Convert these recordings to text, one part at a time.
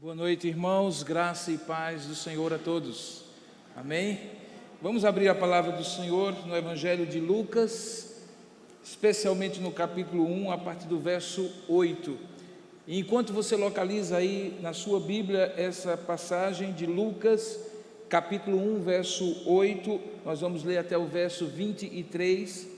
Boa noite, irmãos, graça e paz do Senhor a todos, amém? Vamos abrir a palavra do Senhor no Evangelho de Lucas, especialmente no capítulo 1, a partir do verso 8. E enquanto você localiza aí na sua Bíblia essa passagem de Lucas, capítulo 1, verso 8, nós vamos ler até o verso 23.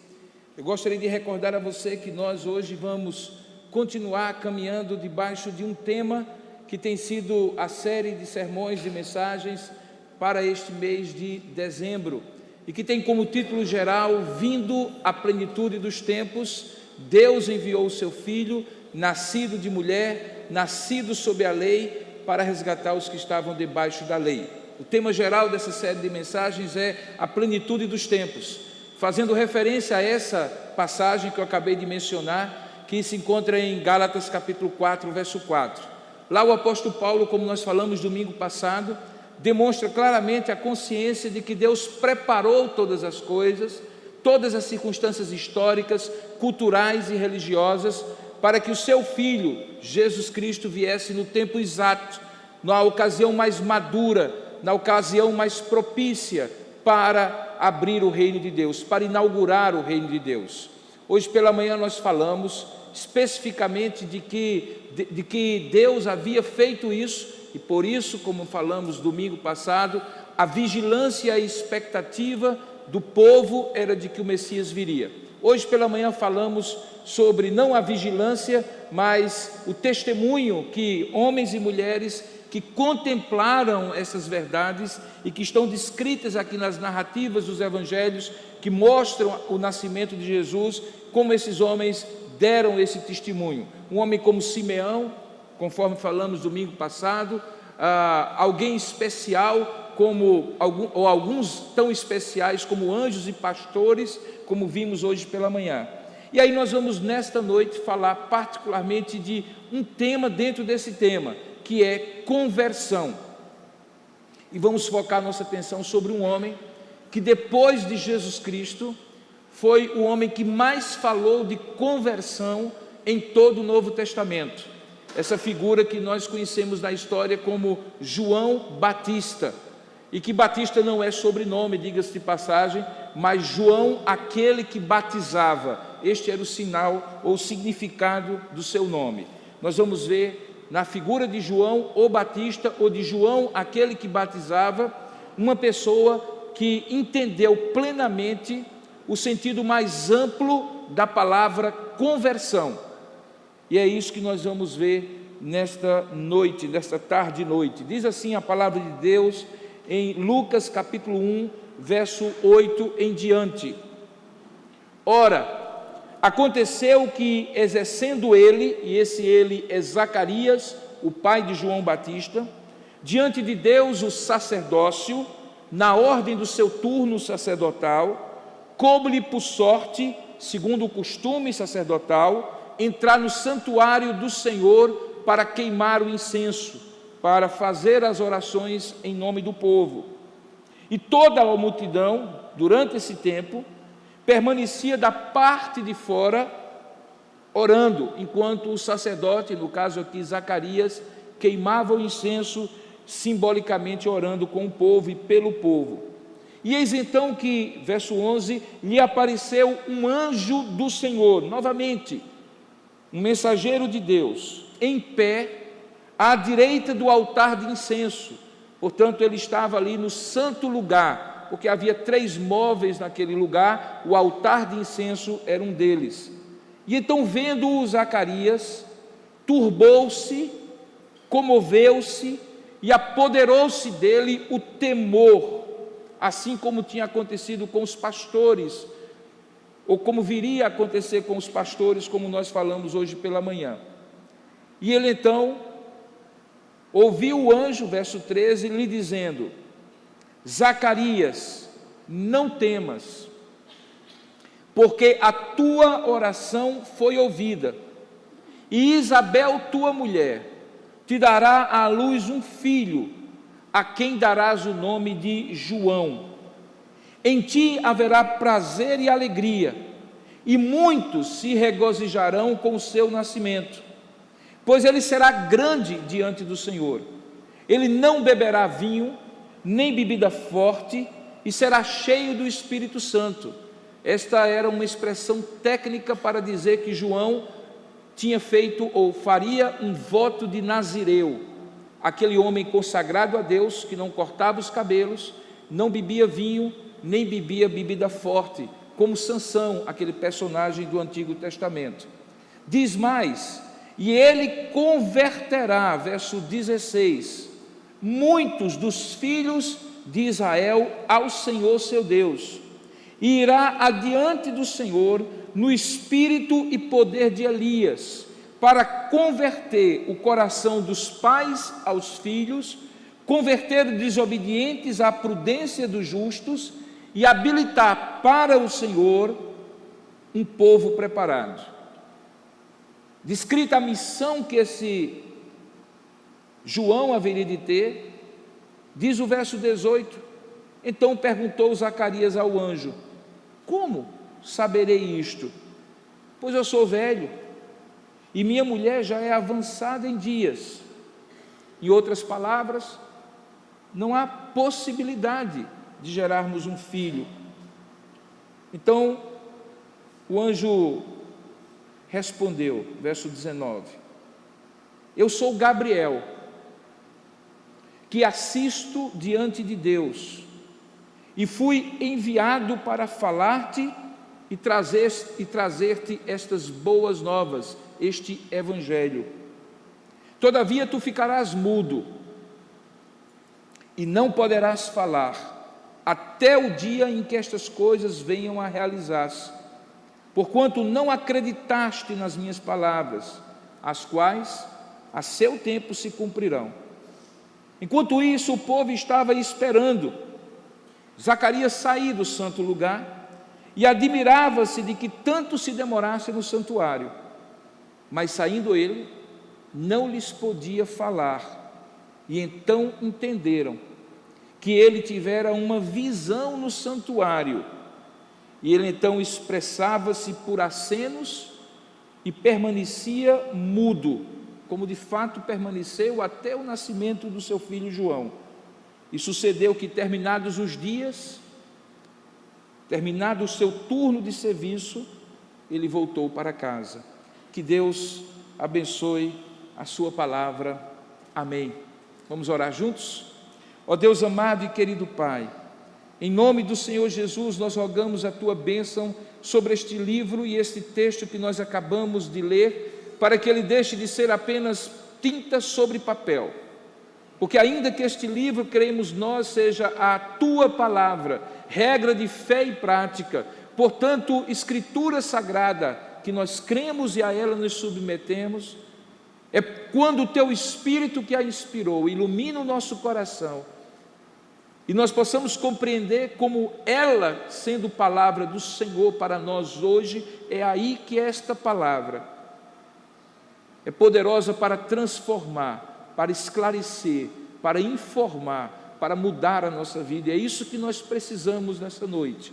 Eu gostaria de recordar a você que nós hoje vamos continuar caminhando debaixo de um tema que tem sido a série de sermões e mensagens para este mês de dezembro, e que tem como título geral: Vindo à plenitude dos tempos, Deus enviou o seu Filho, nascido de mulher, nascido sob a lei, para resgatar os que estavam debaixo da lei. O tema geral dessa série de mensagens é a plenitude dos tempos, fazendo referência a essa passagem que eu acabei de mencionar, que se encontra em Gálatas capítulo 4, verso 4. Lá o apóstolo Paulo, como nós falamos domingo passado, demonstra claramente a consciência de que Deus preparou todas as coisas, todas as circunstâncias históricas, culturais e religiosas, para que o seu Filho, Jesus Cristo, viesse no tempo exato, na ocasião mais madura, na ocasião mais propícia para abrir o reino de Deus, para inaugurar o reino de Deus. Hoje pela manhã nós falamos especificamente de que Deus havia feito isso, e por isso, como falamos domingo passado, a vigilância e a expectativa do povo era de que o Messias viria. Hoje pela manhã falamos sobre não a vigilância, mas o testemunho que homens e mulheres que contemplaram essas verdades e que estão descritas aqui nas narrativas dos evangelhos, que mostram o nascimento de Jesus, como esses homens deram esse testemunho. Um homem como Simeão, conforme falamos domingo passado, alguém especial, ou alguns tão especiais como anjos e pastores, como vimos hoje pela manhã. E aí nós vamos nesta noite falar particularmente de um tema dentro desse tema, que é conversão. E vamos focar nossa atenção sobre um homem que depois de Jesus Cristo foi o homem que mais falou de conversão em todo o Novo Testamento. Essa figura que nós conhecemos na história como João Batista, e que Batista não é sobrenome, diga-se de passagem, mas João, aquele que batizava. Este era o sinal ou o significado do seu nome. Nós vamos ver na figura de João o Batista, ou de João, aquele que batizava, uma pessoa que entendeu plenamente o sentido mais amplo da palavra conversão. E é isso que nós vamos ver nesta noite, nesta tarde e noite. Diz assim a palavra de Deus em Lucas capítulo 1, verso 8 em diante. Ora, aconteceu que, exercendo ele, e esse ele é Zacarias, o pai de João Batista, diante de Deus o sacerdócio, na ordem do seu turno sacerdotal, coube-lhe por sorte, segundo o costume sacerdotal, entrar no santuário do Senhor para queimar o incenso, para fazer as orações em nome do povo. E toda a multidão, durante esse tempo, permanecia da parte de fora, orando, enquanto o sacerdote, no caso aqui Zacarias, queimava o incenso, simbolicamente orando com o povo e pelo povo. E eis então que, verso 11, lhe apareceu um anjo do Senhor, novamente, um mensageiro de Deus, em pé, à direita do altar de incenso. Portanto, ele estava ali no santo lugar, porque havia 3 móveis naquele lugar, o altar de incenso era um deles. E então, vendo-o Zacarias, turbou-se, comoveu-se, e apoderou-se dele o temor, assim como tinha acontecido com os pastores, ou como viria a acontecer com os pastores, como nós falamos hoje pela manhã. E ele então ouviu o anjo, verso 13, lhe dizendo: Zacarias, não temas, porque a tua oração foi ouvida, e Isabel, tua mulher, te dará à luz um filho, a quem darás o nome de João. Em ti haverá prazer e alegria, e muitos se regozijarão com o seu nascimento, pois ele será grande diante do Senhor. Ele não beberá vinho, nem bebida forte, e será cheio do Espírito Santo. Esta era uma expressão técnica para dizer que João tinha feito ou faria um voto de nazireu, aquele homem consagrado a Deus, que não cortava os cabelos, não bebia vinho, nem bebia bebida forte, como Sansão, aquele personagem do Antigo Testamento. Diz mais: e ele converterá, verso 16, muitos dos filhos de Israel ao Senhor seu Deus, e irá adiante do Senhor no espírito e poder de Elias, para converter o coração dos pais aos filhos, converter os desobedientes à prudência dos justos e habilitar para o Senhor um povo preparado. Descrita a missão que esse João haveria de ter, diz o verso 18: então perguntou Zacarias ao anjo: como saberei isto? Pois eu sou velho, e minha mulher já é avançada em dias. Em outras palavras, não há possibilidade de gerarmos um filho. Então, o anjo respondeu, verso 19: eu sou Gabriel, que assisto diante de Deus, e fui enviado para falar-te e trazer-te estas boas novas, este evangelho. Todavia tu ficarás mudo e não poderás falar até o dia em que estas coisas venham a realizar-se, porquanto não acreditaste nas minhas palavras, as quais a seu tempo se cumprirão. Enquanto isso, o povo estava esperando Zacarias sair do santo lugar, e admirava-se de que tanto se demorasse no santuário. Mas saindo ele, não lhes podia falar, e então entenderam que ele tivera uma visão no santuário, e ele então expressava-se por acenos e permanecia mudo, como de fato permaneceu até o nascimento do seu filho João. E sucedeu que, terminados os dias, terminado o seu turno de serviço, ele voltou para casa. Que Deus abençoe a sua palavra. Amém. Vamos orar juntos? Ó Deus amado e querido Pai, em nome do Senhor Jesus, nós rogamos a tua bênção sobre este livro e este texto que nós acabamos de ler, para que ele deixe de ser apenas tinta sobre papel, porque ainda que este livro, cremos nós, seja a tua palavra, regra de fé e prática, portanto, escritura sagrada, que nós cremos e a ela nos submetemos, é quando o teu Espírito que a inspirou ilumina o nosso coração, e nós possamos compreender como ela, sendo palavra do Senhor para nós hoje, é aí que esta palavra é poderosa para transformar, para esclarecer, para informar, para mudar a nossa vida. E é isso que nós precisamos nessa noite.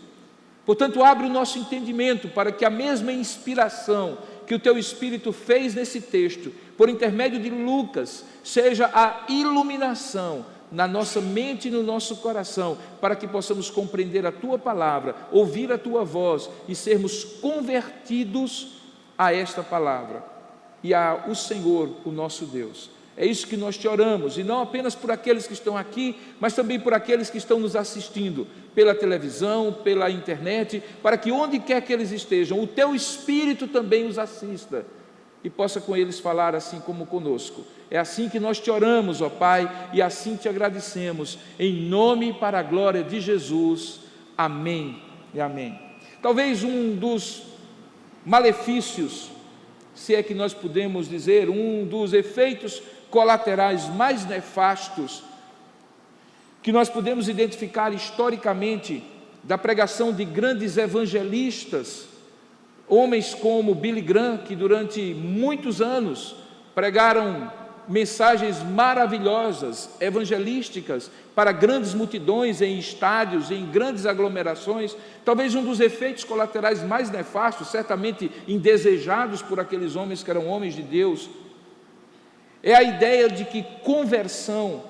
Portanto, abre o nosso entendimento para que a mesma inspiração que o teu Espírito fez nesse texto, por intermédio de Lucas, seja a iluminação na nossa mente e no nosso coração, para que possamos compreender a tua palavra, ouvir a tua voz e sermos convertidos a esta palavra e ao Senhor, o nosso Deus. É isso que nós te oramos, e não apenas por aqueles que estão aqui, mas também por aqueles que estão nos assistindo pela televisão, pela internet, para que onde quer que eles estejam, o teu Espírito também os assista e possa com eles falar assim como conosco. É assim que nós te oramos, ó Pai, e assim te agradecemos, em nome e para a glória de Jesus. Amém e amém. Talvez um dos malefícios, se é que nós podemos dizer, um dos efeitos colaterais mais nefastos que nós podemos identificar historicamente da pregação de grandes evangelistas, homens como Billy Graham, que durante muitos anos pregaram mensagens maravilhosas, evangelísticas, para grandes multidões, em estádios, em grandes aglomerações. Talvez um dos efeitos colaterais mais nefastos, certamente indesejados por aqueles homens que eram homens de Deus, é a ideia de que conversão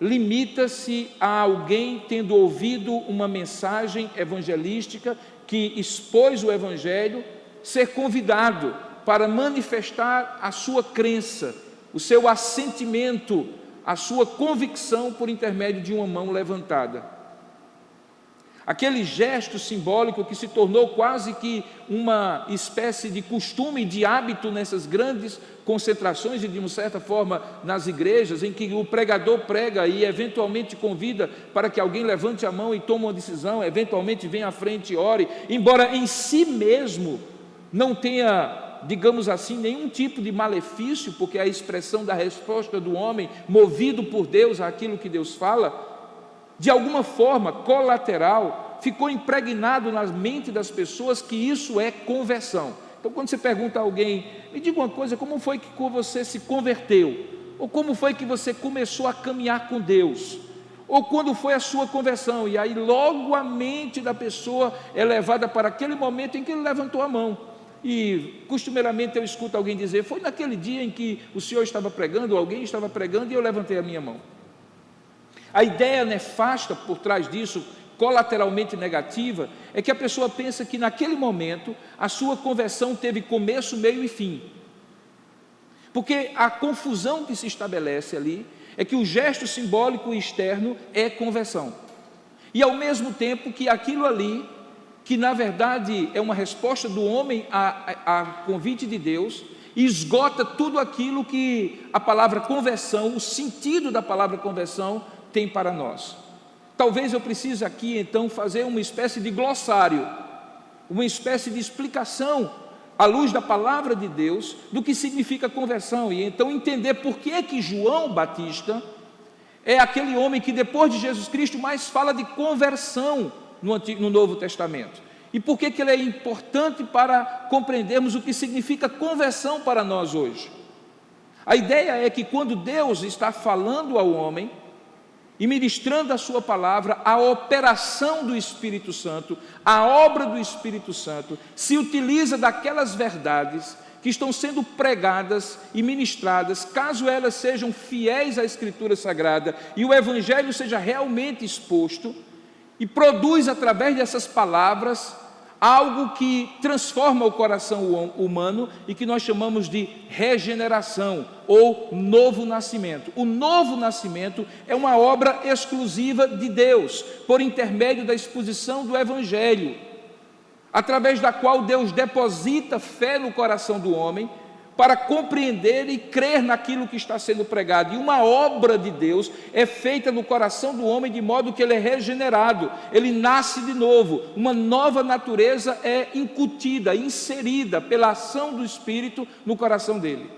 limita-se a alguém tendo ouvido uma mensagem evangelística que expôs o Evangelho, ser convidado para manifestar a sua crença, o seu assentimento, a sua convicção por intermédio de uma mão levantada. Aquele gesto simbólico que se tornou quase que uma espécie de costume, de hábito nessas grandes concentrações e de uma certa forma nas igrejas, em que o pregador prega e eventualmente convida para que alguém levante a mão e tome uma decisão, eventualmente venha à frente e ore, embora em si mesmo não tenha, digamos assim, nenhum tipo de malefício, porque é a expressão da resposta do homem, movido por Deus àquilo que Deus fala, de alguma forma colateral, ficou impregnado na mente das pessoas que isso é conversão. Então, quando você pergunta a alguém, me diga uma coisa, como foi que você se converteu? Ou como foi que você começou a caminhar com Deus? Ou quando foi a sua conversão? E aí logo a mente da pessoa é levada para aquele momento em que ele levantou a mão. E costumeiramente eu escuto alguém dizer, foi naquele dia em que o senhor estava pregando, ou alguém estava pregando, e eu levantei a minha mão. A ideia nefasta por trás disso, colateralmente negativa, é que a pessoa pensa que naquele momento a sua conversão teve começo, meio e fim. Porque a confusão que se estabelece ali é que o gesto simbólico externo é conversão. E ao mesmo tempo que aquilo ali, que na verdade é uma resposta do homem a convite de Deus, esgota tudo aquilo que a palavra conversão, o sentido da palavra conversão tem para nós. Talvez eu precise aqui então fazer uma espécie de glossário, uma espécie de explicação à luz da palavra de Deus do que significa conversão, e então entender por que é que João Batista é aquele homem que depois de Jesus Cristo mais fala de conversão no Novo Testamento, e por que ele é importante para compreendermos o que significa conversão para nós hoje. A ideia é que quando Deus está falando ao homem e ministrando a sua palavra, a operação do Espírito Santo, a obra do Espírito Santo, se utiliza daquelas verdades que estão sendo pregadas e ministradas, caso elas sejam fiéis à Escritura Sagrada e o Evangelho seja realmente exposto, e produz através dessas palavras algo que transforma o coração humano e que nós chamamos de regeneração ou novo nascimento. O novo nascimento é uma obra exclusiva de Deus, por intermédio da exposição do Evangelho, através da qual Deus deposita fé no coração do homem para compreender e crer naquilo que está sendo pregado. E uma obra de Deus é feita no coração do homem de modo que ele é regenerado, ele nasce de novo, uma nova natureza é incutida, inserida pela ação do Espírito no coração dele.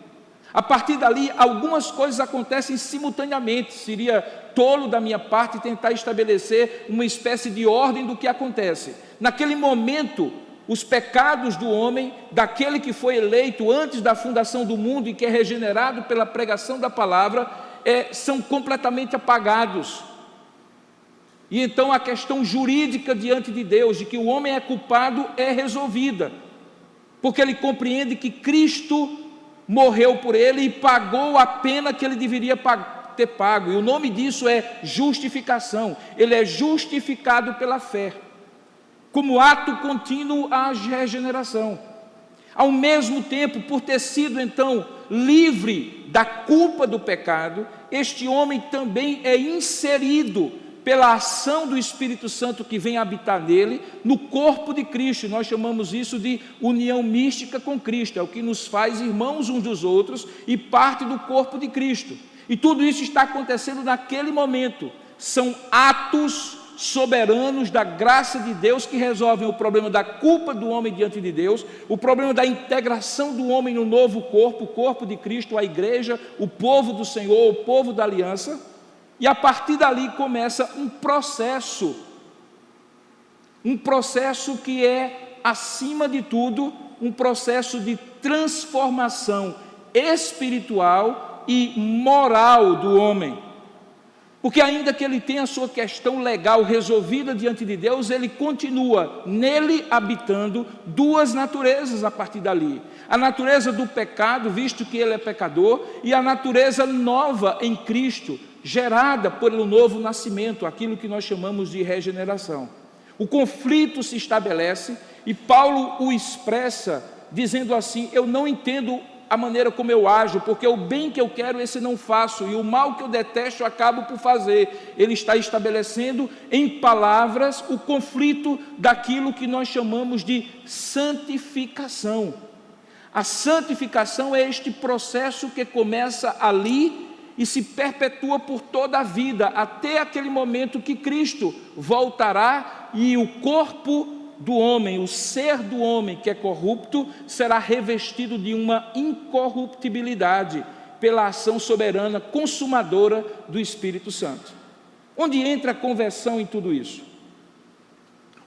A partir dali, algumas coisas acontecem simultaneamente. Seria tolo da minha parte tentar estabelecer uma espécie de ordem do que acontece. Naquele momento, os pecados do homem, daquele que foi eleito antes da fundação do mundo e que é regenerado pela pregação da palavra, são completamente apagados. E então a questão jurídica diante de Deus, de que o homem é culpado, é resolvida, porque ele compreende que Cristo morreu por ele e pagou a pena que ele deveria ter pago, e o nome disso é justificação. Ele é justificado pela fé, como ato contínuo à regeneração. Ao mesmo tempo, por ter sido então livre da culpa do pecado, este homem também é inserido pela ação do Espírito Santo que vem habitar nele, no corpo de Cristo. Nós chamamos isso de união mística com Cristo, é o que nos faz irmãos uns dos outros e parte do corpo de Cristo. E tudo isso está acontecendo naquele momento. São atos soberanos da graça de Deus que resolvem o problema da culpa do homem diante de Deus, o problema da integração do homem no novo corpo, o corpo de Cristo, a igreja, o povo do Senhor, o povo da aliança, e a partir dali começa um processo que é, acima de tudo, um processo de transformação espiritual e moral do homem. Porque ainda que ele tenha a sua questão legal resolvida diante de Deus, ele continua nele habitando duas naturezas a partir dali. A natureza do pecado, visto que ele é pecador, e a natureza nova em Cristo, gerada pelo novo nascimento, aquilo que nós chamamos de regeneração. O conflito se estabelece e Paulo o expressa dizendo assim: eu não entendo a maneira como eu ajo, porque o bem que eu quero, esse não faço, e o mal que eu detesto, eu acabo por fazer. Ele está estabelecendo em palavras o conflito daquilo que nós chamamos de santificação. A santificação é este processo que começa ali e se perpetua por toda a vida, até aquele momento que Cristo voltará e o corpo do homem, o ser do homem que é corrupto, será revestido de uma incorruptibilidade pela ação soberana, consumadora do Espírito Santo. Onde entra a conversão em tudo isso?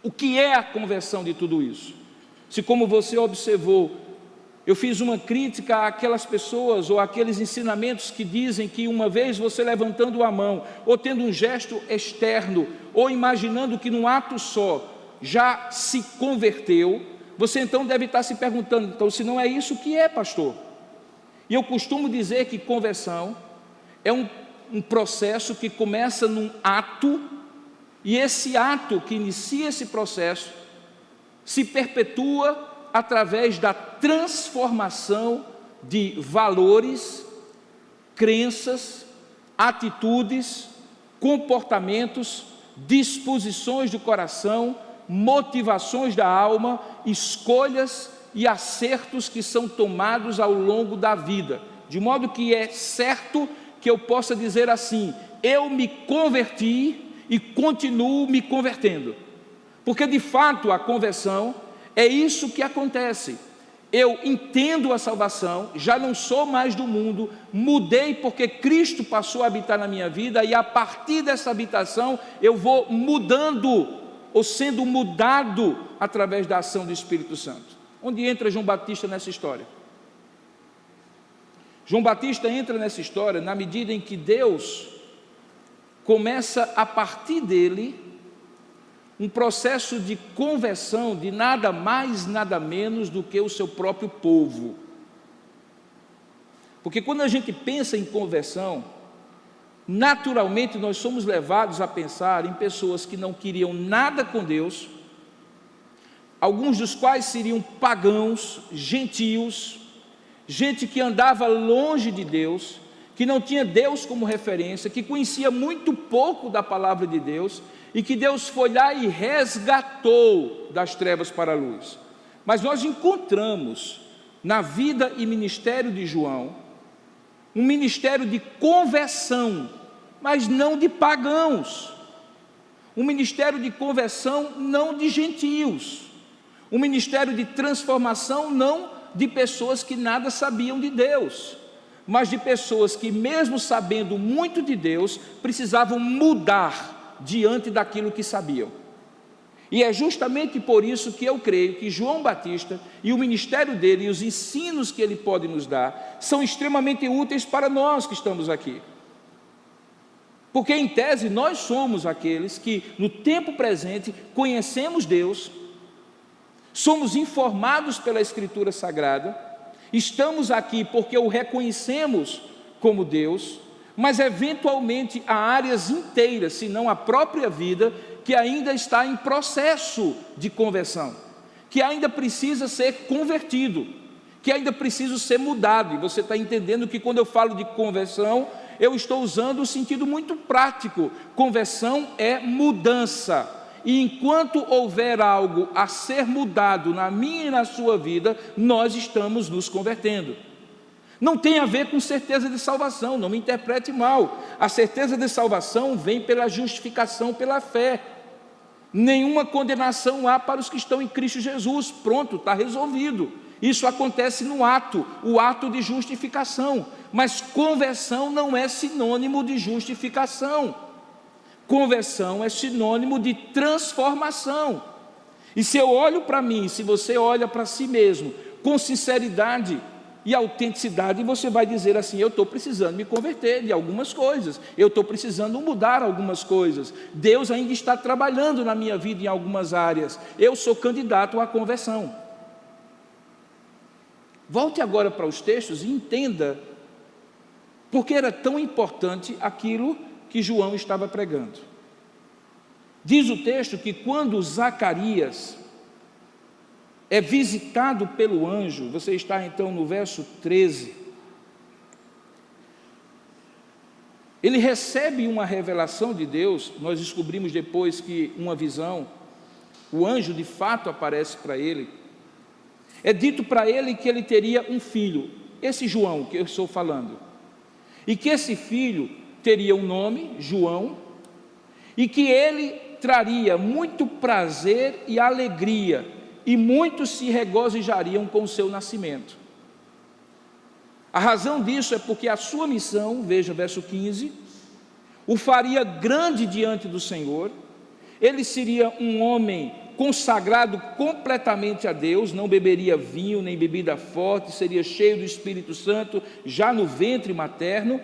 O que é a conversão de tudo isso? Se, como você observou, eu fiz uma crítica àquelas pessoas ou àqueles ensinamentos que dizem que uma vez você levantando a mão, ou tendo um gesto externo, ou imaginando que num ato só já se converteu, você então deve estar se perguntando: então, se não é isso, o que é, pastor? E eu costumo dizer que conversão é um processo que começa num ato, e esse ato que inicia esse processo se perpetua através da transformação de valores, crenças, atitudes, comportamentos, disposições do coração, motivações da alma, escolhas e acertos que são tomados ao longo da vida, de modo que é certo que eu possa dizer assim: eu me converti e continuo me convertendo, porque de fato a conversão é isso que acontece. Eu entendo a salvação, já não sou mais do mundo, mudei porque Cristo passou a habitar na minha vida, e a partir dessa habitação eu vou mudando, ou sendo mudado através da ação do Espírito Santo. Onde entra João Batista nessa história? João Batista entra nessa história na medida em que Deus começa a partir dele um processo de conversão de nada mais, nada menos do que o seu próprio povo. Porque quando a gente pensa em conversão, naturalmente nós somos levados a pensar em pessoas que não queriam nada com Deus, alguns dos quais seriam pagãos, gentios, gente que andava longe de Deus, que não tinha Deus como referência, que conhecia muito pouco da palavra de Deus, e que Deus foi lá e resgatou das trevas para a luz. Mas nós encontramos na vida e ministério de João um ministério de conversão, mas não de pagãos, um ministério de conversão não de gentios, um ministério de transformação não de pessoas que nada sabiam de Deus, mas de pessoas que, mesmo sabendo muito de Deus, precisavam mudar diante daquilo que sabiam. E é justamente por isso que eu creio que João Batista e o ministério dele e os ensinos que ele pode nos dar são extremamente úteis para nós que estamos aqui. Porque, em tese, nós somos aqueles que, no tempo presente, conhecemos Deus, somos informados pela Escritura Sagrada, estamos aqui porque o reconhecemos como Deus, mas eventualmente há áreas inteiras, se não a própria vida, que ainda está em processo de conversão, que ainda precisa ser convertido, que ainda precisa ser mudado. E você está entendendo que quando eu falo de conversão, eu estou usando o sentido muito prático. Conversão é mudança, e enquanto houver algo a ser mudado na minha e na sua vida, nós estamos nos convertendo. Não tem a ver com certeza de salvação, não me interprete mal. A certeza de salvação vem pela justificação pela fé. Nenhuma condenação há para os que estão em Cristo Jesus. Pronto, está resolvido. Isso acontece no ato, o ato de justificação. Mas conversão não é sinônimo de justificação. Conversão é sinônimo de transformação. E se eu olho para mim, se você olha para si mesmo, com sinceridade e autenticidade, você vai dizer assim: eu estou precisando me converter de algumas coisas, eu estou precisando mudar algumas coisas, Deus ainda está trabalhando na minha vida em algumas áreas, eu sou candidato à conversão. Volte agora para os textos e entenda Porque era tão importante aquilo que João estava pregando. Diz o texto que quando Zacarias é visitado pelo anjo, você está então no verso 13, ele recebe uma revelação de Deus. Nós descobrimos depois que uma visão, o anjo de fato aparece para ele. É dito para ele que ele teria um filho, esse João que eu estou falando, e que esse filho teria um nome, João, e que ele traria muito prazer e alegria, e muitos se regozijariam com o seu nascimento. A razão disso é porque a sua missão, veja o verso 15, o faria grande diante do Senhor. Ele seria um homem consagrado completamente a Deus, não beberia vinho nem bebida forte, seria cheio do Espírito Santo já no ventre materno,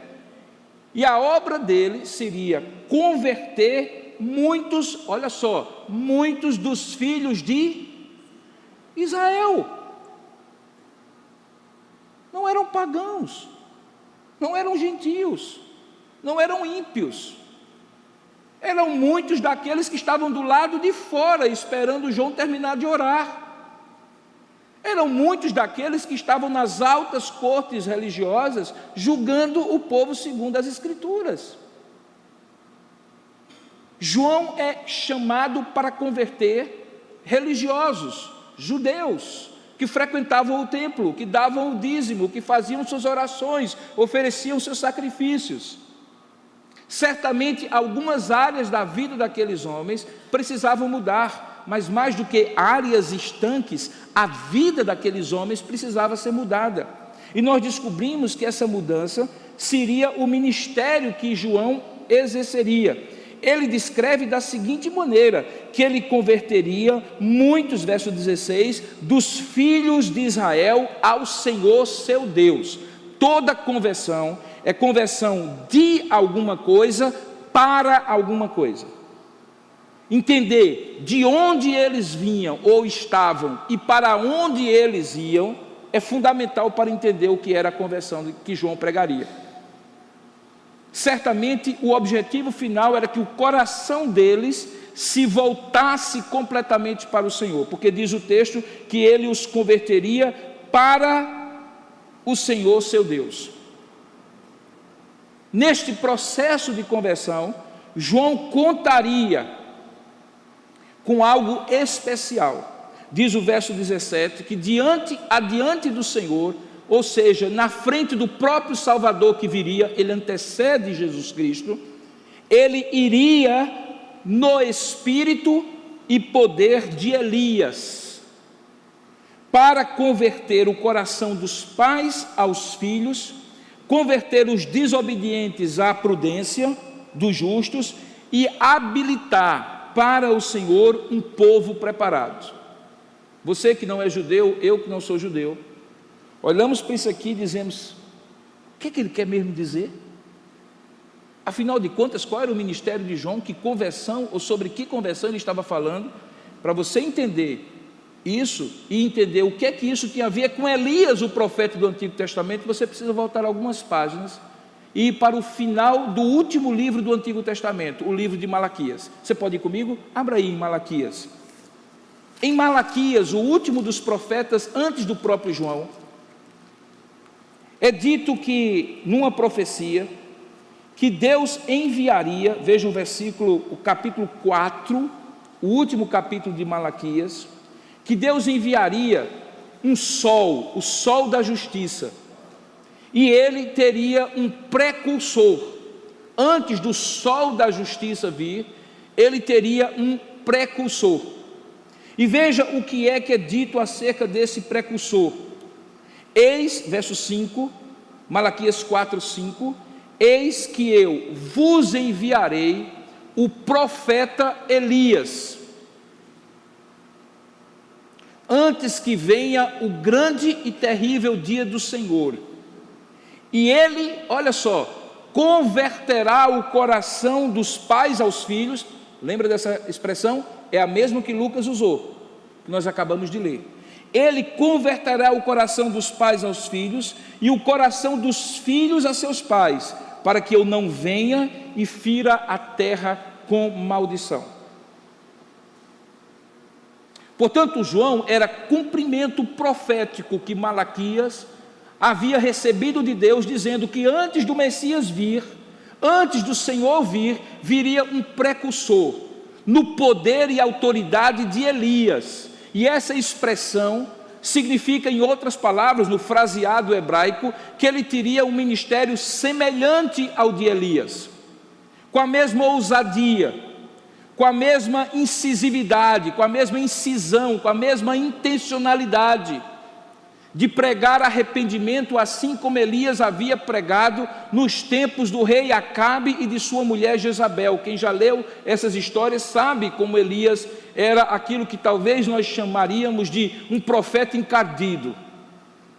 e a obra dele seria converter muitos, olha só, muitos dos filhos de Israel. Não eram pagãos, não eram gentios, não eram ímpios, eram muitos daqueles que estavam do lado de fora, esperando João terminar de orar. Eram muitos daqueles que estavam nas altas cortes religiosas, julgando o povo segundo as Escrituras. João é chamado para converter religiosos, judeus, que frequentavam o templo, que davam o dízimo, que faziam suas orações, ofereciam seus sacrifícios. Certamente algumas áreas da vida daqueles homens precisavam mudar, mas mais do que áreas estanques, a vida daqueles homens precisava ser mudada. E nós descobrimos que essa mudança seria o ministério que João exerceria. Ele descreve da seguinte maneira, que ele converteria muitos, verso 16, dos filhos de Israel ao Senhor seu Deus. Toda conversão é conversão de alguma coisa para alguma coisa. Entender de onde eles vinham ou estavam e para onde eles iam é fundamental para entender o que era a conversão que João pregaria. Certamente o objetivo final era que o coração deles se voltasse completamente para o Senhor, porque diz o texto que ele os converteria para o Senhor seu Deus. Neste processo de conversão, João contaria com algo especial. Diz o verso 17 que adiante do Senhor, ou seja, na frente do próprio Salvador que viria, ele antecede Jesus Cristo, ele iria no espírito e poder de Elias, para converter o coração dos pais aos filhos, converter os desobedientes à prudência dos justos e habilitar para o Senhor um povo preparado. Você que não é judeu, eu que não sou judeu, olhamos para isso aqui e dizemos, o que é que ele quer mesmo dizer? Afinal de contas, qual era o ministério de João? Que conversão, ou sobre que conversão ele estava falando? Para você entender isso e entender o que é que isso tinha a ver com Elias, o profeta do Antigo Testamento, você precisa voltar algumas páginas e ir para o final do último livro do Antigo Testamento, o livro de Malaquias. Você pode ir comigo? Abra aí em Malaquias. Em Malaquias, o último dos profetas antes do próprio João, é dito que, numa profecia, que Deus enviaria, veja o capítulo 4, o último capítulo de Malaquias, que Deus enviaria um sol, o sol da justiça, e ele teria um precursor. Antes do sol da justiça vir, ele teria um precursor. E veja o que é dito acerca desse precursor. Eis, verso 5, Malaquias 4, 5, eis que eu vos enviarei o profeta Elias, antes que venha o grande e terrível dia do Senhor. E ele, olha só, converterá o coração dos pais aos filhos. Lembra dessa expressão? É a mesma que Lucas usou, que nós acabamos de ler. Ele converterá o coração dos pais aos filhos e o coração dos filhos a seus pais, para que eu não venha e fira a terra com maldição. Portanto, João era cumprimento profético que Malaquias havia recebido de Deus, dizendo que antes do Messias vir, antes do Senhor vir, viria um precursor, no poder e autoridade de Elias. E essa expressão significa, em outras palavras, no fraseado hebraico, que ele teria um ministério semelhante ao de Elias, com a mesma ousadia, com a mesma incisividade, com a mesma incisão, com a mesma intencionalidade de pregar arrependimento, assim como Elias havia pregado nos tempos do rei Acabe e de sua mulher Jezabel. Quem já leu essas histórias sabe como Elias era aquilo que talvez nós chamaríamos de um profeta encardido,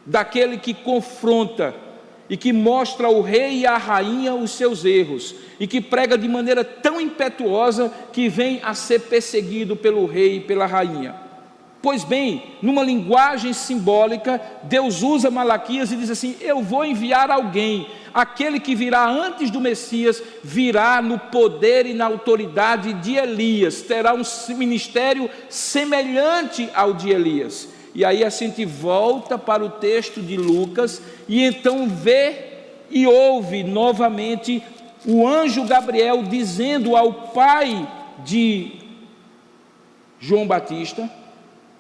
daquele que confronta e que mostra ao rei e à rainha os seus erros, e que prega de maneira tão impetuosa que vem a ser perseguido pelo rei e pela rainha. Pois bem, numa linguagem simbólica, Deus usa Malaquias e diz assim: eu vou enviar alguém, aquele que virá antes do Messias, virá no poder e na autoridade de Elias, terá um ministério semelhante ao de Elias. E aí a gente volta para o texto de Lucas, e então vê e ouve novamente o anjo Gabriel dizendo ao pai de João Batista,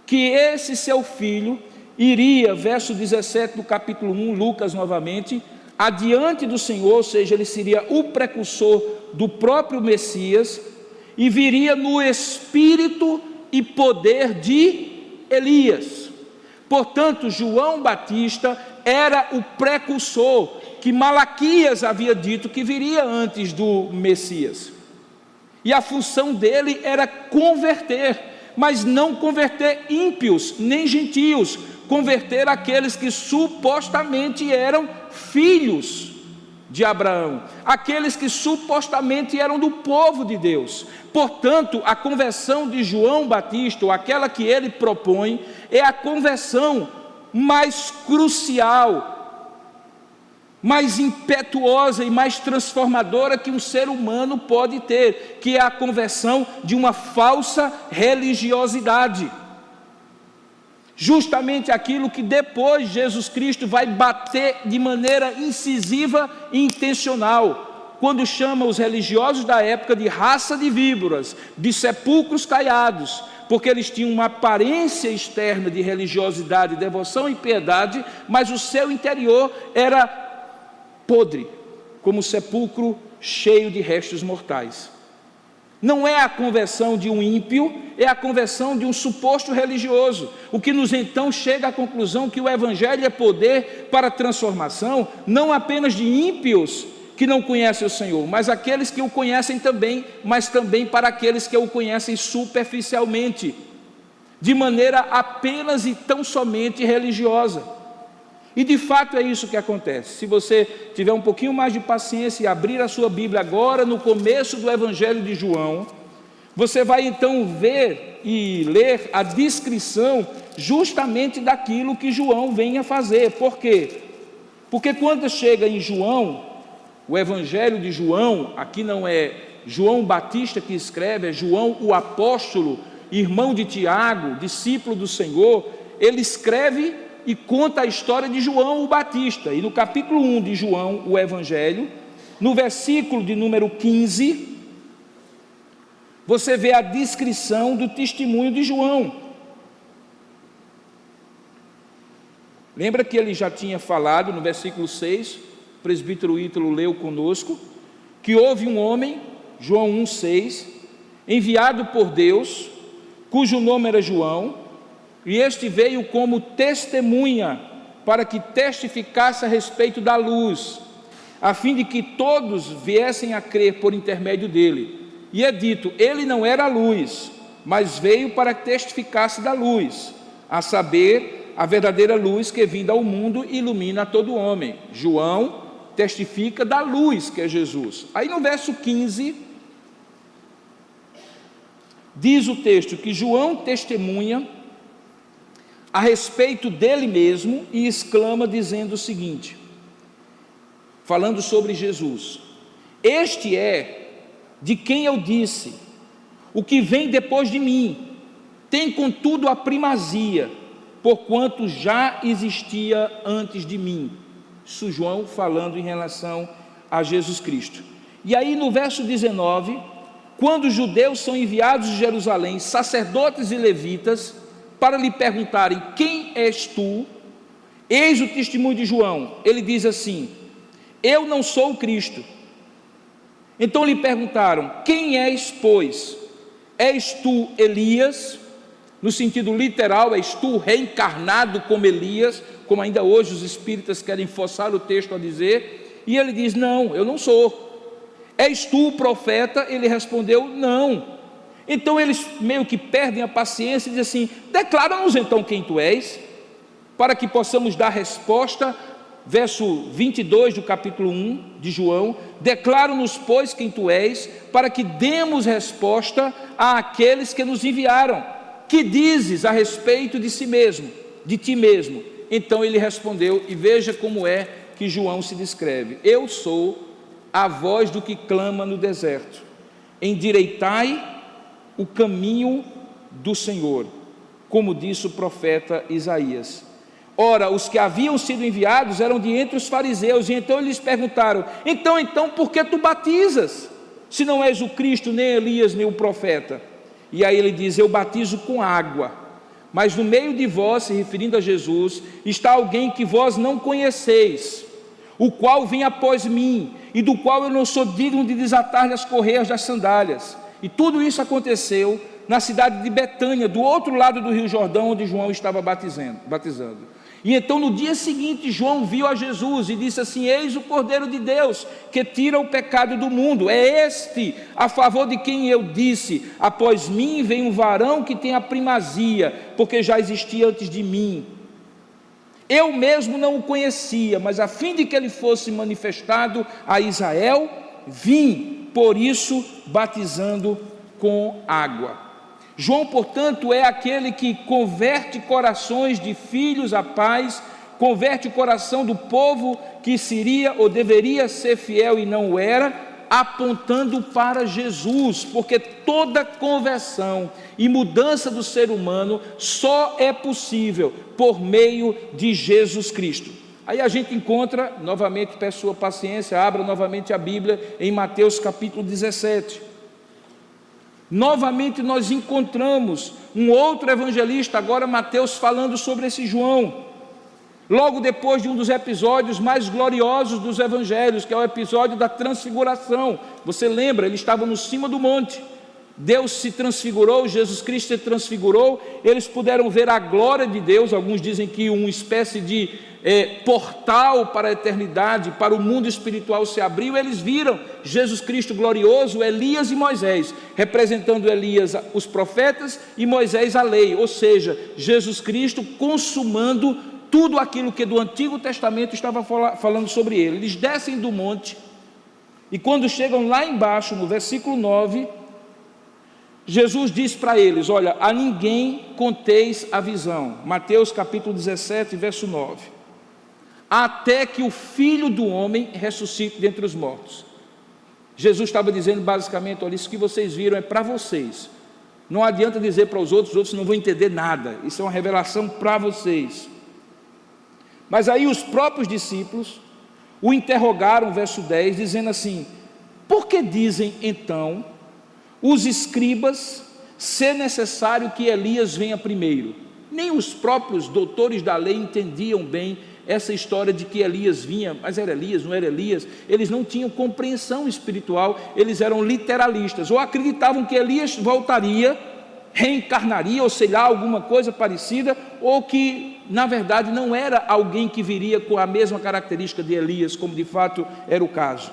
que esse seu filho iria, verso 17 do capítulo 1, Lucas novamente, adiante do Senhor, ou seja, ele seria o precursor do próprio Messias, e viria no espírito e poder de Elias. Portanto, João Batista era o precursor que Malaquias havia dito que viria antes do Messias, e a função dele era converter, mas não converter ímpios, nem gentios, converter aqueles que supostamente eram filhos de Abraão, aqueles que supostamente eram do povo de Deus. Portanto, a conversão de João Batista, ou aquela que ele propõe, é a conversão mais crucial, mais impetuosa e mais transformadora que um ser humano pode ter, que é a conversão de uma falsa religiosidade. Justamente aquilo que depois Jesus Cristo vai bater de maneira incisiva e intencional, quando chama os religiosos da época de raça de víboras, de sepulcros caiados, porque eles tinham uma aparência externa de religiosidade, devoção e piedade, mas o seu interior era podre, como sepulcro cheio de restos mortais. Não é a conversão de um ímpio, é a conversão de um suposto religioso, o que nos então chega à conclusão que o Evangelho é poder para transformação, não apenas de ímpios que não conhecem o Senhor, mas aqueles que o conhecem também, mas também para aqueles que o conhecem superficialmente, de maneira apenas e tão somente religiosa. E de fato é isso que acontece. Se você tiver um pouquinho mais de paciência e abrir a sua Bíblia agora no começo do Evangelho de João, você vai então ver e ler a descrição justamente daquilo que João vem a fazer. Por quê? Porque quando chega em João, o Evangelho de João, aqui não é João Batista que escreve, é João o apóstolo, irmão de Tiago, discípulo do Senhor, ele escreve e conta a história de João o Batista. E no capítulo 1 de João, o Evangelho, no versículo de número 15, você vê a descrição do testemunho de João. Lembra que ele já tinha falado no versículo 6, o presbítero Ítalo leu conosco, que houve um homem, João 1,6, enviado por Deus, cujo nome era João, e este veio como testemunha, para que testificasse a respeito da luz, a fim de que todos viessem a crer por intermédio dele. E é dito, ele não era a luz, mas veio para que testificasse da luz, a saber, a verdadeira luz que vinda ao mundo ilumina a todo homem. João testifica da luz que é Jesus. Aí no verso 15, diz o texto que João testemunha a respeito dele mesmo e exclama dizendo o seguinte, falando sobre Jesus: este é de quem eu disse, o que vem depois de mim tem contudo a primazia, porquanto já existia antes de mim. Isso João falando em relação a Jesus Cristo. E aí no verso 19, quando os judeus são enviados de Jerusalém, sacerdotes e levitas, para lhe perguntarem: quem és tu? Eis o testemunho de João. Ele diz assim: eu não sou o Cristo. Então lhe perguntaram: quem és, pois? És tu Elias? No sentido literal, és tu reencarnado como Elias, como ainda hoje os espíritas querem forçar o texto a dizer? E ele diz: não, eu não sou. És tu o profeta? Ele respondeu: não. Então eles meio que perdem a paciência e dizem assim: declara-nos então quem tu és, para que possamos dar resposta. Verso 22 do capítulo 1 de João: declara-nos pois quem tu és, para que demos resposta àqueles que nos enviaram. Que dizes a respeito de si mesmo, de ti mesmo? Então ele respondeu, e veja como é que João se descreve: eu sou a voz do que clama no deserto, endireitai o caminho do Senhor, como disse o profeta Isaías. Ora, os que haviam sido enviados eram de entre os fariseus, e então eles lhes perguntaram: então, por que tu batizas, se não és o Cristo, nem Elias, nem o profeta? E aí ele diz: eu batizo com água, mas no meio de vós, se referindo a Jesus, está alguém que vós não conheceis, o qual vem após mim, e do qual eu não sou digno de desatar-lhe as correias das sandálias. E tudo isso aconteceu na cidade de Betânia, do outro lado do Rio Jordão, onde João estava batizando. E então no dia seguinte João viu a Jesus e disse assim: eis o Cordeiro de Deus, que tira o pecado do mundo. É este a favor de quem eu disse: após mim vem um varão que tem a primazia, porque já existia antes de mim. Eu mesmo não o conhecia, mas a fim de que ele fosse manifestado a Israel, vim, por isso, batizando com água. João, portanto, é aquele que converte corações de filhos a pais, converte o coração do povo que seria ou deveria ser fiel e não o era, apontando para Jesus, porque toda conversão e mudança do ser humano só é possível por meio de Jesus Cristo. Aí a gente encontra, novamente peço sua paciência, abra novamente a Bíblia em Mateus capítulo 17. Novamente nós encontramos um outro evangelista, agora Mateus, falando sobre esse João, logo depois de um dos episódios mais gloriosos dos evangelhos, que é o episódio da transfiguração. Você lembra, ele estava no cimo do monte, Deus se transfigurou, Jesus Cristo se transfigurou, eles puderam ver a glória de Deus. Alguns dizem que uma espécie de portal para a eternidade, para o mundo espiritual se abriu. Eles viram Jesus Cristo glorioso, Elias e Moisés, representando Elias os profetas e Moisés a lei, ou seja, Jesus Cristo consumando tudo aquilo que do Antigo Testamento estava falando sobre ele. Eles descem do monte e quando chegam lá embaixo, no versículo 9, Jesus diz para eles: olha, a ninguém conteis a visão. Mateus capítulo 17, verso 9. Até que o Filho do Homem ressuscite dentre os mortos. Jesus estava dizendo basicamente: olha, isso que vocês viram é para vocês. Não adianta dizer para os outros não vão entender nada. Isso é uma revelação para vocês. Mas aí os próprios discípulos o interrogaram, verso 10, dizendo assim: por que dizem então os escribas ser necessário que Elias venha primeiro? Nem os próprios doutores da lei entendiam bem essa história de que Elias vinha, mas era Elias, não era Elias. Eles não tinham compreensão espiritual, eles eram literalistas, ou acreditavam que Elias voltaria, reencarnaria, ou sei lá, alguma coisa parecida, ou que na verdade não era alguém que viria com a mesma característica de Elias, como de fato era o caso.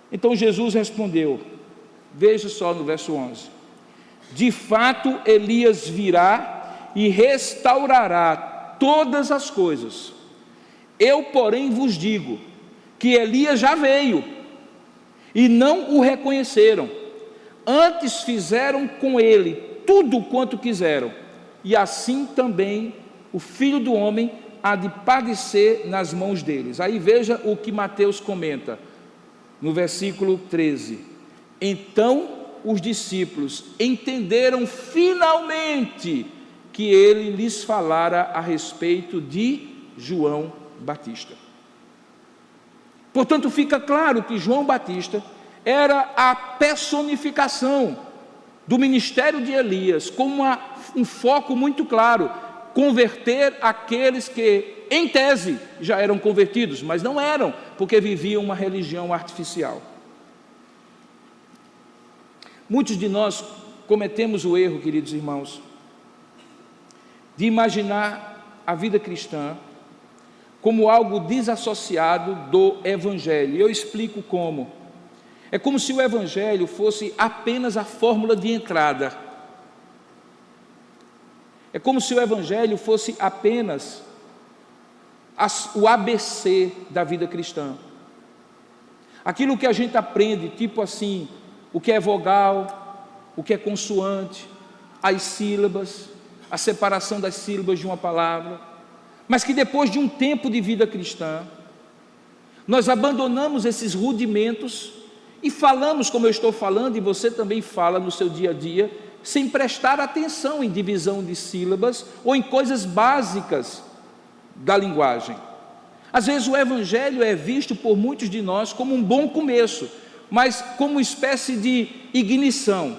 Então Jesus respondeu, veja só no verso 11: de fato Elias virá e restaurará todas as coisas. Eu, porém, vos digo que Elias já veio e não o reconheceram, antes fizeram com ele tudo quanto quiseram, e assim também o Filho do Homem há de padecer nas mãos deles. Aí veja o que Mateus comenta, no versículo 13. Então os discípulos entenderam finalmente que ele lhes falara a respeito de João Batista. Portanto, fica claro que João Batista era a personificação do ministério de Elias, com um foco muito claro: converter aqueles que, em tese, já eram convertidos, mas não eram, porque viviam uma religião artificial. Muitos de nós cometemos o erro, queridos irmãos, de imaginar a vida cristã como algo desassociado do Evangelho. E eu explico como. É como se o Evangelho fosse apenas a fórmula de entrada. É como se o Evangelho fosse apenas o ABC da vida cristã. Aquilo que a gente aprende, tipo assim, o que é vogal, o que é consoante, as sílabas, a separação das sílabas de uma palavra, mas que depois de um tempo de vida cristã, nós abandonamos esses rudimentos e falamos como eu estou falando, e você também fala no seu dia a dia, sem prestar atenção em divisão de sílabas ou em coisas básicas da linguagem. Às vezes o Evangelho é visto por muitos de nós como um bom começo, mas como uma espécie de ignição,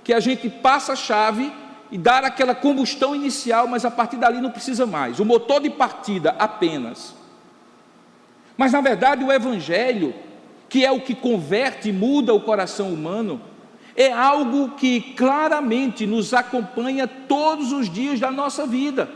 que a gente passa a chave e dá aquela combustão inicial, mas a partir dali não precisa mais, o motor de partida apenas. Mas na verdade o Evangelho, que é o que converte e muda o coração humano, é algo que claramente nos acompanha todos os dias da nossa vida,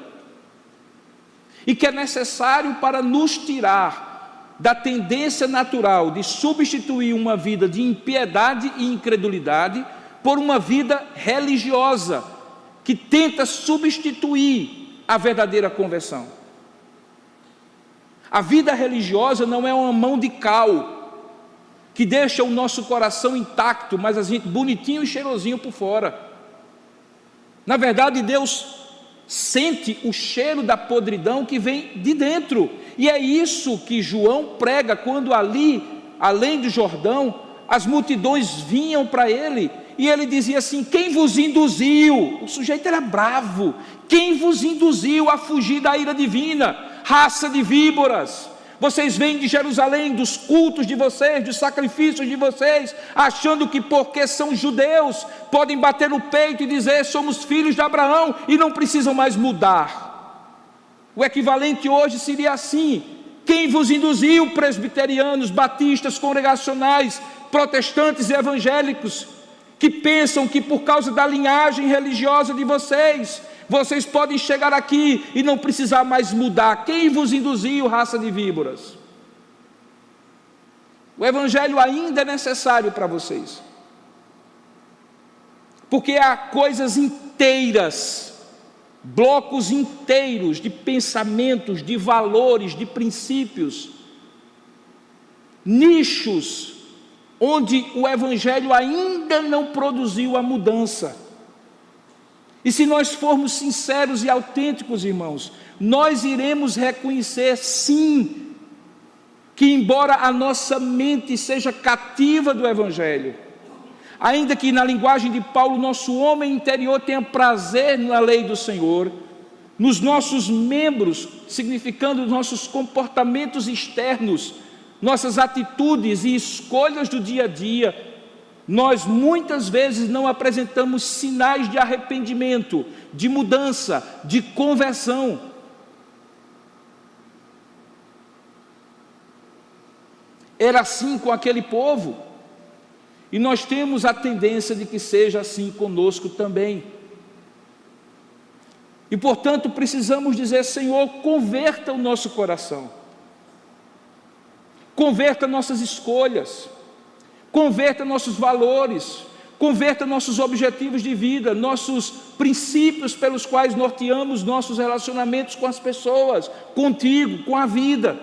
e que é necessário para nos tirar da tendência natural de substituir uma vida de impiedade e incredulidade por uma vida religiosa, que tenta substituir a verdadeira conversão. A vida religiosa não é uma mão de cal, que deixa o nosso coração intacto, mas a gente bonitinho e cheirosinho por fora. Na verdade, Deus sente o cheiro da podridão que vem de dentro, e é isso que João prega quando ali, além do Jordão, as multidões vinham para ele, e ele dizia assim: quem vos induziu? O sujeito era bravo. Quem vos induziu a fugir da ira divina? Raça de víboras, vocês vêm de Jerusalém, dos cultos de vocês, dos sacrifícios de vocês, achando que porque são judeus, podem bater no peito e dizer: somos filhos de Abraão, e não precisam mais mudar. O equivalente hoje seria assim: quem vos induziu, presbiterianos, batistas, congregacionais, protestantes e evangélicos, que pensam que por causa da linhagem religiosa de vocês podem chegar aqui e não precisar mais mudar. Quem vos induziu, raça de víboras? O Evangelho ainda é necessário para vocês, porque há coisas inteiras, blocos inteiros de pensamentos, de valores, de princípios, nichos, onde o Evangelho ainda não produziu a mudança. E se nós formos sinceros e autênticos, irmãos, nós iremos reconhecer sim, que embora a nossa mente seja cativa do Evangelho, ainda que na linguagem de Paulo, nosso homem interior tenha prazer na lei do Senhor, nos nossos membros, significando nossos comportamentos externos, nossas atitudes e escolhas do dia a dia, nós muitas vezes não apresentamos sinais de arrependimento, de mudança, de conversão. Era assim com aquele povo, e nós temos a tendência de que seja assim conosco também. E portanto precisamos dizer: Senhor, converta o nosso coração, converta nossas escolhas, converta nossos valores, converta nossos objetivos de vida, nossos princípios pelos quais norteamos nossos relacionamentos com as pessoas, contigo, com a vida.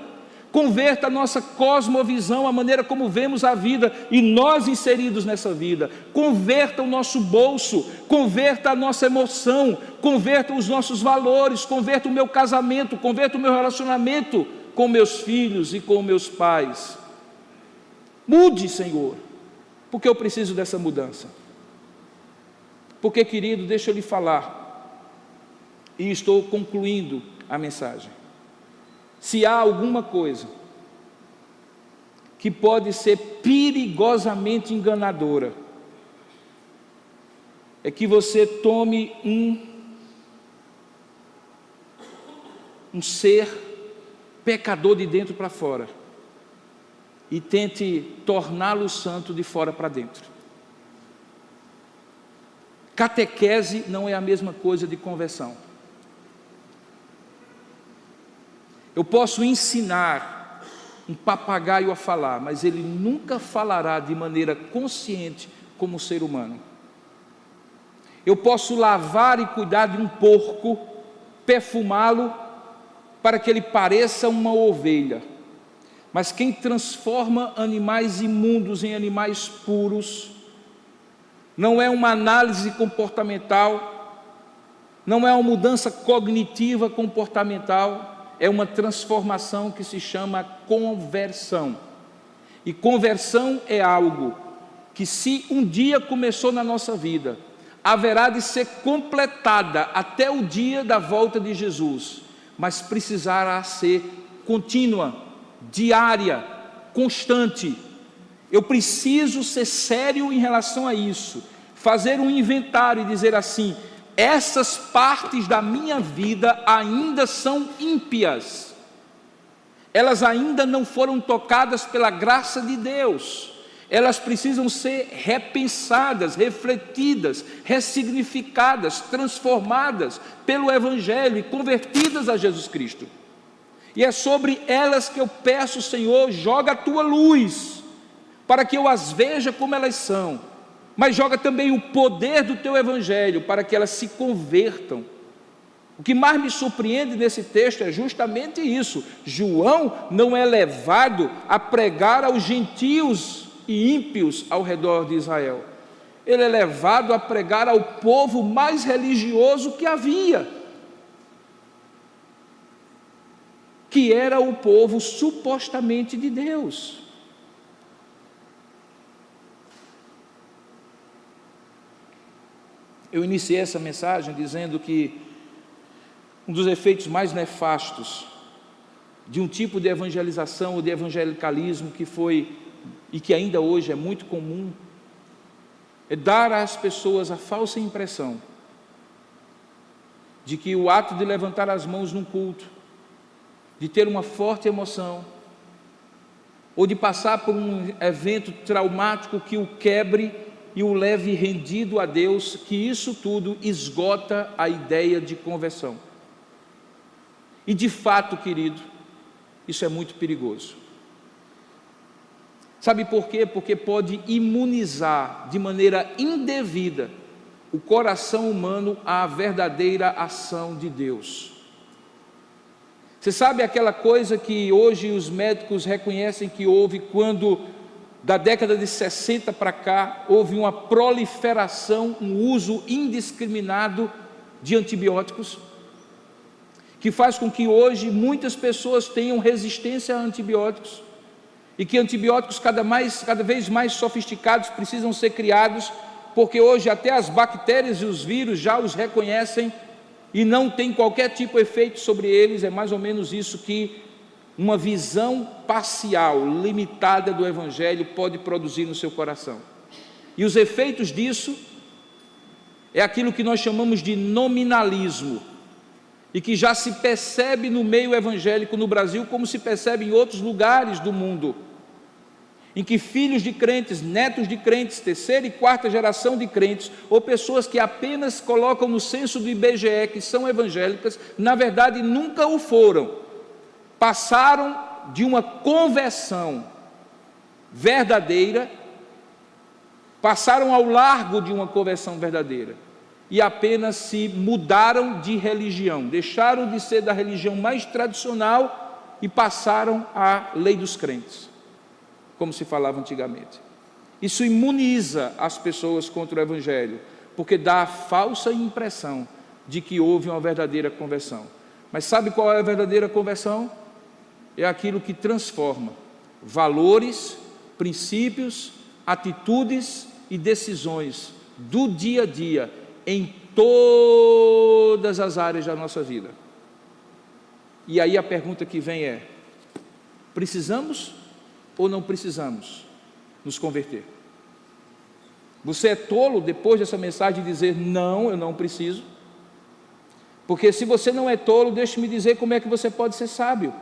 converta a nossa cosmovisão, a maneira como vemos a vida e nós inseridos nessa vida, converta o nosso bolso, converta a nossa emoção, converta os nossos valores, converta o meu casamento, converta o meu relacionamento com meus filhos e com meus pais. Mude, Senhor, porque eu preciso dessa mudança. Porque, querido, deixa eu lhe falar, e estou concluindo a mensagem. Se há alguma coisa que pode ser perigosamente enganadora, é que você tome um ser pecador de dentro para fora e tente torná-lo santo de fora para dentro. Catequese não é a mesma coisa de conversão. Eu posso ensinar um papagaio a falar, mas ele nunca falará de maneira consciente como ser humano. Eu posso lavar e cuidar de um porco, perfumá-lo para que ele pareça uma ovelha, mas quem transforma animais imundos em animais puros não é uma análise comportamental, não é uma mudança cognitiva comportamental, é uma transformação que se chama conversão. E conversão é algo que, se um dia começou na nossa vida, haverá de ser completada até o dia da volta de Jesus, mas precisará ser contínua, diária, constante. Eu preciso ser sério em relação a isso, fazer um inventário e dizer assim: essas partes da minha vida ainda são ímpias, elas ainda não foram tocadas pela graça de Deus, elas precisam ser repensadas, refletidas, ressignificadas, transformadas pelo Evangelho e convertidas a Jesus Cristo. E é sobre elas que eu peço: Senhor, joga a tua luz, para que eu as veja como elas são, mas joga também o poder do teu Evangelho para que elas se convertam. O que mais me surpreende nesse texto é justamente isso: João não é levado a pregar aos gentios e ímpios ao redor de Israel, ele é levado a pregar ao povo mais religioso que havia, que era o povo supostamente de Deus. Eu iniciei essa mensagem dizendo que um dos efeitos mais nefastos de um tipo de evangelização ou de evangelicalismo que foi e que ainda hoje é muito comum é dar às pessoas a falsa impressão de que o ato de levantar as mãos num culto, de ter uma forte emoção, ou de passar por um evento traumático que o quebre e o leve rendido a Deus, que isso tudo esgota a ideia de conversão. E de fato, querido, isso é muito perigoso. Sabe por quê? Porque pode imunizar de maneira indevida o coração humano à verdadeira ação de Deus. Você sabe aquela coisa que hoje os médicos reconhecem que houve quando, da década de 60 para cá, houve uma proliferação, um uso indiscriminado de antibióticos, que faz com que hoje muitas pessoas tenham resistência a antibióticos, e que antibióticos cada vez mais sofisticados precisam ser criados, porque hoje até as bactérias e os vírus já os reconhecem e não tem qualquer tipo de efeito sobre eles. É mais ou menos isso que uma visão parcial, limitada do Evangelho pode produzir no seu coração. E os efeitos disso é aquilo que nós chamamos de nominalismo, e que já se percebe no meio evangélico no Brasil, como se percebe em outros lugares do mundo, em que filhos de crentes, netos de crentes, terceira e quarta geração de crentes, ou pessoas que apenas colocam no censo do IBGE que são evangélicas, na verdade nunca o foram, passaram de uma conversão verdadeira, passaram ao largo de uma conversão verdadeira, e apenas se mudaram de religião, deixaram de ser da religião mais tradicional e passaram à lei dos crentes, como se falava antigamente. Isso imuniza as pessoas contra o Evangelho, porque dá a falsa impressão de que houve uma verdadeira conversão. Mas sabe qual é a verdadeira conversão? É aquilo que transforma valores, princípios, atitudes e decisões do dia a dia em todas as áreas da nossa vida. E aí a pergunta que vem é: precisamos ou não precisamos nos converter? Você é tolo depois dessa mensagem de dizer não, eu não preciso? Porque se você não é tolo, deixe-me dizer como é que você pode ser sábio.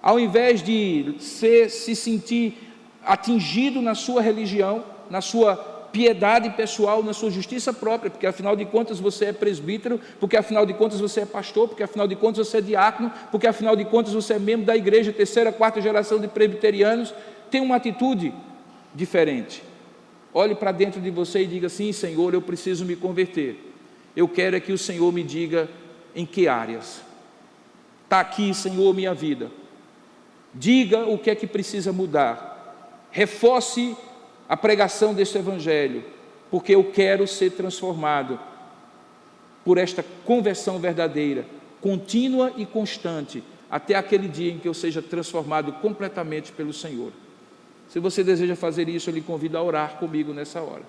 Ao invés de se sentir atingido na sua religião, na sua piedade pessoal, na sua justiça própria, porque afinal de contas você é presbítero, porque afinal de contas você é pastor, porque afinal de contas você é diácono, porque afinal de contas você é membro da igreja, terceira, quarta geração de presbiterianos, tem uma atitude diferente. Olhe para dentro de você e diga assim: Senhor, eu preciso me converter. Eu quero é que o Senhor me diga em que áreas. Está aqui, Senhor, minha vida. Diga o que é que precisa mudar. Reforce a pregação deste Evangelho, porque eu quero ser transformado por esta conversão verdadeira, contínua e constante, até aquele dia em que eu seja transformado completamente pelo Senhor. Se você deseja fazer isso, eu lhe convido a orar comigo nessa hora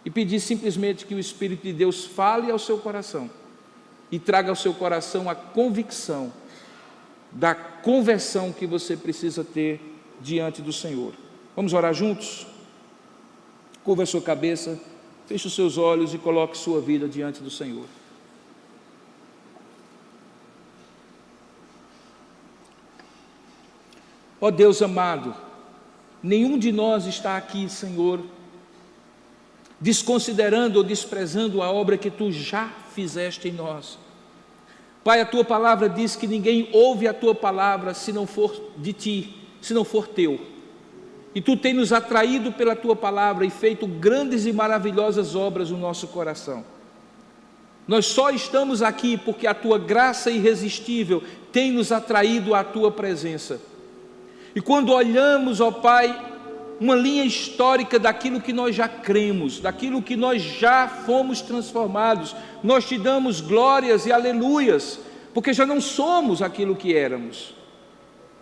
e pedir simplesmente que o Espírito de Deus fale ao seu coração e traga ao seu coração a convicção da conversão que você precisa ter diante do Senhor. Vamos orar juntos? Curva a sua cabeça, feche os seus olhos e coloque sua vida diante do Senhor. Ó Deus amado, nenhum de nós está aqui, Senhor, desconsiderando ou desprezando a obra que Tu já fizeste em nós. Pai, a Tua palavra diz que ninguém ouve a Tua palavra se não for de Ti, se não for Teu. E Tu tem nos atraído pela Tua palavra e feito grandes e maravilhosas obras no nosso coração. Nós só estamos aqui porque a Tua graça irresistível tem nos atraído à Tua presença. E quando olhamos, ó Pai, uma linha histórica daquilo que nós já cremos, daquilo que nós já fomos transformados, nós Te damos glórias e aleluias, porque já não somos aquilo que éramos.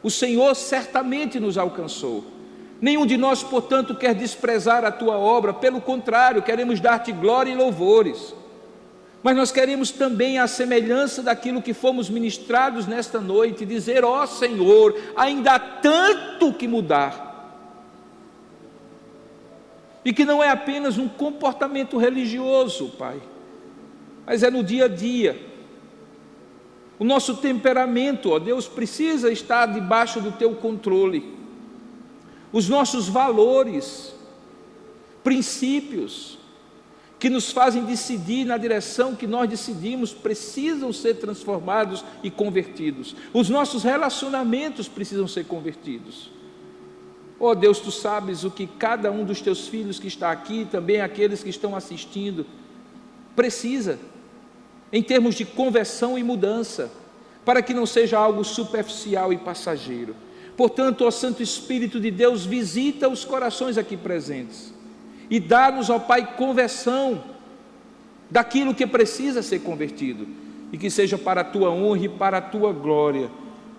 O Senhor certamente nos alcançou. Nenhum de nós, portanto, quer desprezar a Tua obra, pelo contrário, queremos dar-Te glória e louvores. Mas nós queremos também, à semelhança daquilo que fomos ministrados nesta noite, dizer: ó Senhor, ainda há tanto que mudar. E que não é apenas um comportamento religioso, Pai, mas é no dia a dia. O nosso temperamento, ó Deus, precisa estar debaixo do Teu controle. Os nossos valores, princípios, que nos fazem decidir na direção que nós decidimos, precisam ser transformados e convertidos. Os nossos relacionamentos precisam ser convertidos. Ó Deus, Tu sabes o que cada um dos Teus filhos que está aqui, também aqueles que estão assistindo, precisa, em termos de conversão e mudança, para que não seja algo superficial e passageiro. Portanto, ó Santo Espírito de Deus, visita os corações aqui presentes e dá-nos, ó Pai, conversão daquilo que precisa ser convertido, e que seja para a Tua honra e para a Tua glória,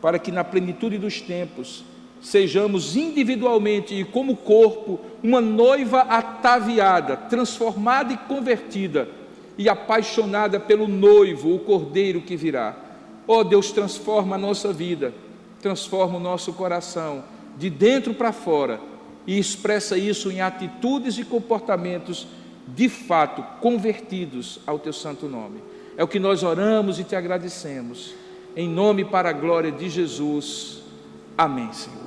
para que na plenitude dos tempos sejamos individualmente e como corpo uma noiva ataviada, transformada e convertida e apaixonada pelo noivo, o Cordeiro que virá. Ó Deus, transforma a nossa vida, transforma o nosso coração de dentro para fora e expressa isso em atitudes e comportamentos de fato convertidos ao Teu santo nome. É o que nós oramos e Te agradecemos, em nome e para a glória de Jesus. Amém, Senhor.